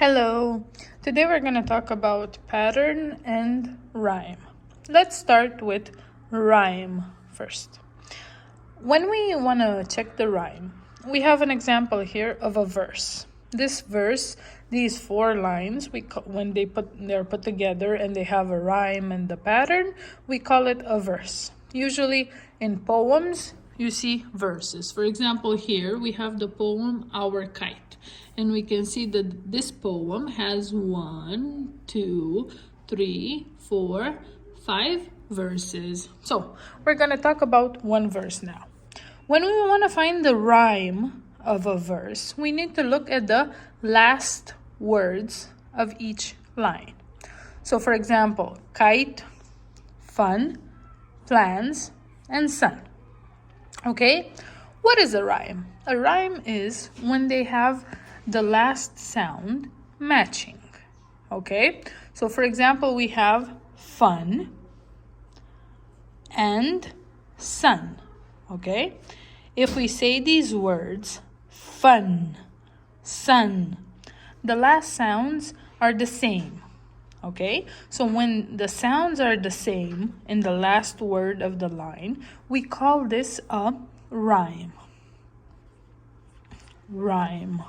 Hello! Today we're going to talk about pattern and rhyme. Let's start with rhyme first. When we want to check the rhyme, we have an example here of a verse. This verse, these 4 lines, when they're put together and they have a rhyme and the pattern, we call it a verse. Usually in poems, you see verses. For example, here we have the poem Our Kite. And we can see that this poem has 1, 2, 3, 4, 5 verses. So we're going to talk about one verse now. When we want to find the rhyme of a verse, we need to look at the last words of each line. So for example, kite, fun, plans, and sun. Okay, what is a rhyme? A rhyme is when they have the last sound matching. Okay, so for example, we have fun and sun. Okay, if we say these words, fun, sun, the last sounds are the same. Okay, so when the sounds are the same in the last word of the line, we call this a rhyme. Rhyme.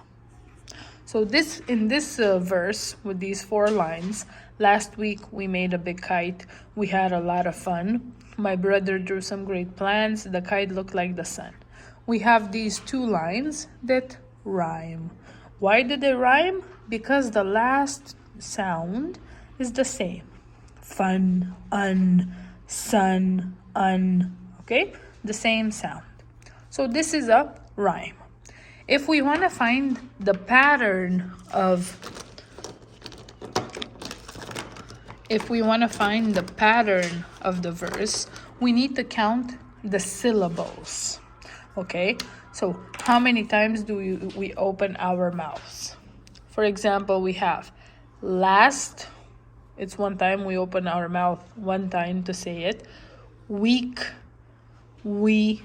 So in this verse with these 4 lines, last week we made a big kite. We had a lot of fun. My brother drew some great plans. The kite looked like the sun. We have these 2 lines that rhyme. Why did they rhyme? Because the last sound is the same. Fun, sun, okay? The same sound. So this is a rhyme. If we want to find the pattern of the verse, we need to count the syllables. Okay? So how many times do we open our mouths? For example, we have last. It's 1 time we open our mouth 1 time to say it. Week, we,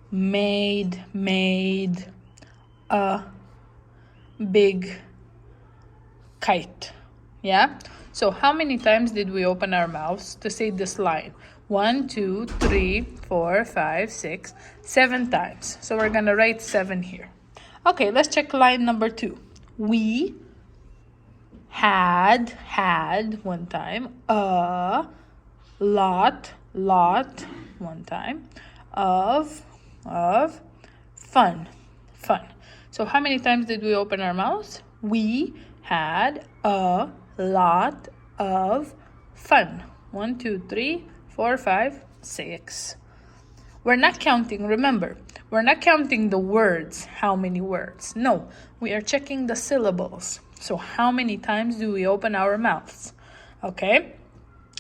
made, a big kite. Yeah? So how many times did we open our mouths to say this line? 1, 2, 3, 4, 5, 6, 7 times. So we're gonna write 7 here. Okay, let's check line number 2. We had 1 time, a lot 1 time, of fun. So how many times did we open our mouths? We had a lot of fun. 1, 2, 3, 4, 5, 6. We're not counting, remember, we're not counting the words, how many words. No, we are checking the syllables. So how many times do we open our mouths? Okay?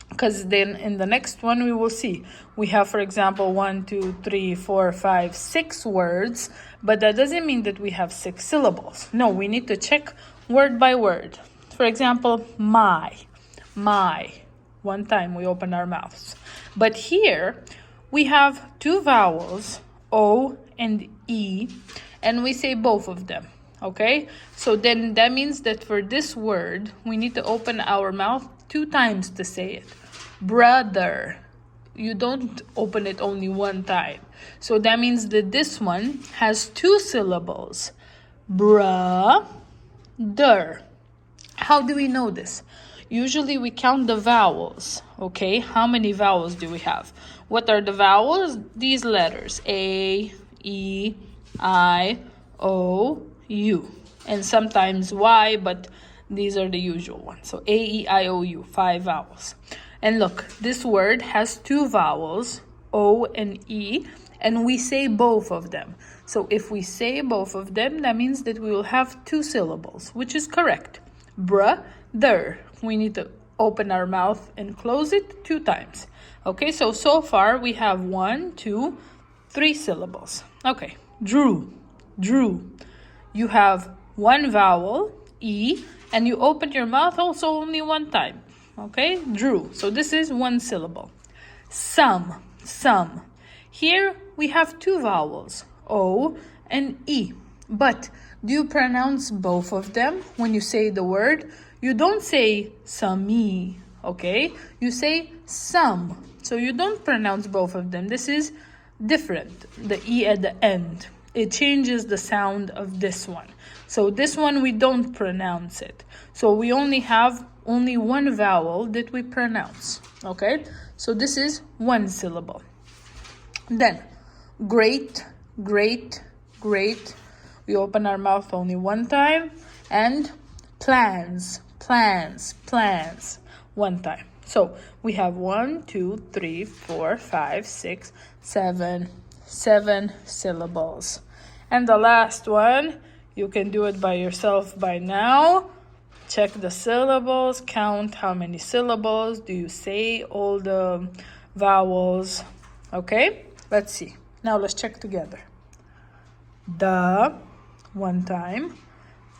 Because then in the next one we will see. We have, for example, 1, 2, 3, 4, 5, 6 words. But that doesn't mean that we have 6 syllables. No, we need to check word by word. For example, my. 1 time we open our mouths. But here we have 2 vowels, O and E, and we say both of them. Okay? So then that means that for this word, we need to open our mouth 2 times to say it. Brother. You don't open it only 1 time. So that means that this one has 2 syllables. Brother. How do we know this? Usually we count the vowels. Okay? How many vowels do we have? What are the vowels? These letters. A, E, I, O, U. And sometimes Y, but these are the usual ones. So A, E, I, O, U, 5 vowels. And look, this word has 2 vowels, O and E, and we say both of them. So if we say both of them, that means that we will have 2 syllables, which is correct. Brother. We need to open our mouth and close it 2 times. Okay, so far we have 1, 2, 3 syllables. Okay, drew. You have 1 vowel, E, and you open your mouth also only 1 time. Okay, drew. So this is 1 syllable. Some. Here we have 2 vowels, O and E. But Do you pronounce both of them when you say the word? You don't say sami, okay? You say some. So you don't pronounce both of them. This is different, the E at the end. It changes the sound of this one. So this one we don't pronounce it. So we only have one vowel that we pronounce, okay? So this is one syllable. Then, great, great, great. We open our mouth only one time. And plans, plans, plans, one time. So we have 1, 2, 3, 4, 5, 6, 7 syllables. And the last one, you can do it by yourself by now. Check the syllables, count how many syllables. Do you say all the vowels? Okay, let's see. Now let's check together. The, one time.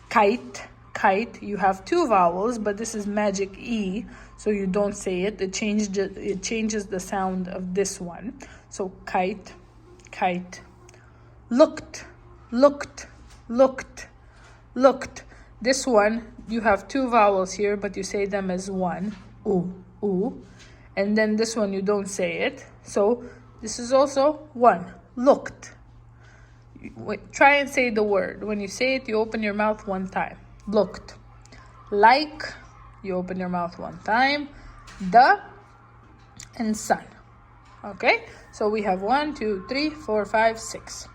Kite, kite. You have two vowels, but this is magic E, so you don't say it. It changes the sound of this one. So kite, kite. Looked, looked, looked, looked. This one, you have two vowels here, but you say them as one. Oo, oo. And then this one, you don't say it. So this is also one. Looked. Wait, try and say the word. When you say it, you open your mouth one time. Looked. Like, you open your mouth one time. The and sun. Okay? So we have 1, 2, 3, 4, 5, 6.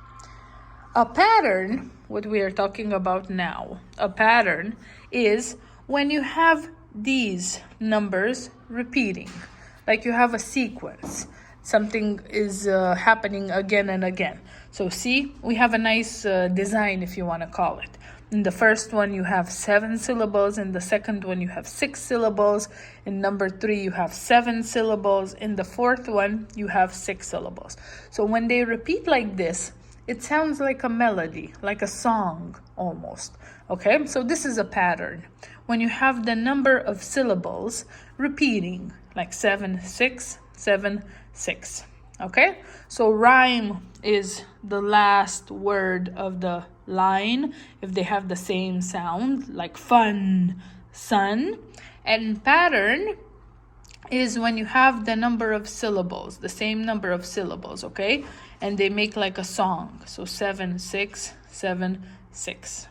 A pattern, what we are talking about now, a pattern is when you have these numbers repeating. Like you have a sequence. Something is happening again and again. So see, we have a nice design, if you want to call it. In the first one, you have 7 syllables. In the second one, you have 6 syllables. In number 3, you have 7 syllables. In the fourth one, you have 6 syllables. So when they repeat like this, it sounds like a melody, like a song almost. Okay, so this is a pattern. When you have the number of syllables repeating, like 7, 6, 7, 6. Okay, so rhyme is the last word of the line if they have the same sound, like fun, sun. And pattern is when you have the number of syllables, the same number of syllables, okay? And they make like a song. So 7, 6, 7, 6.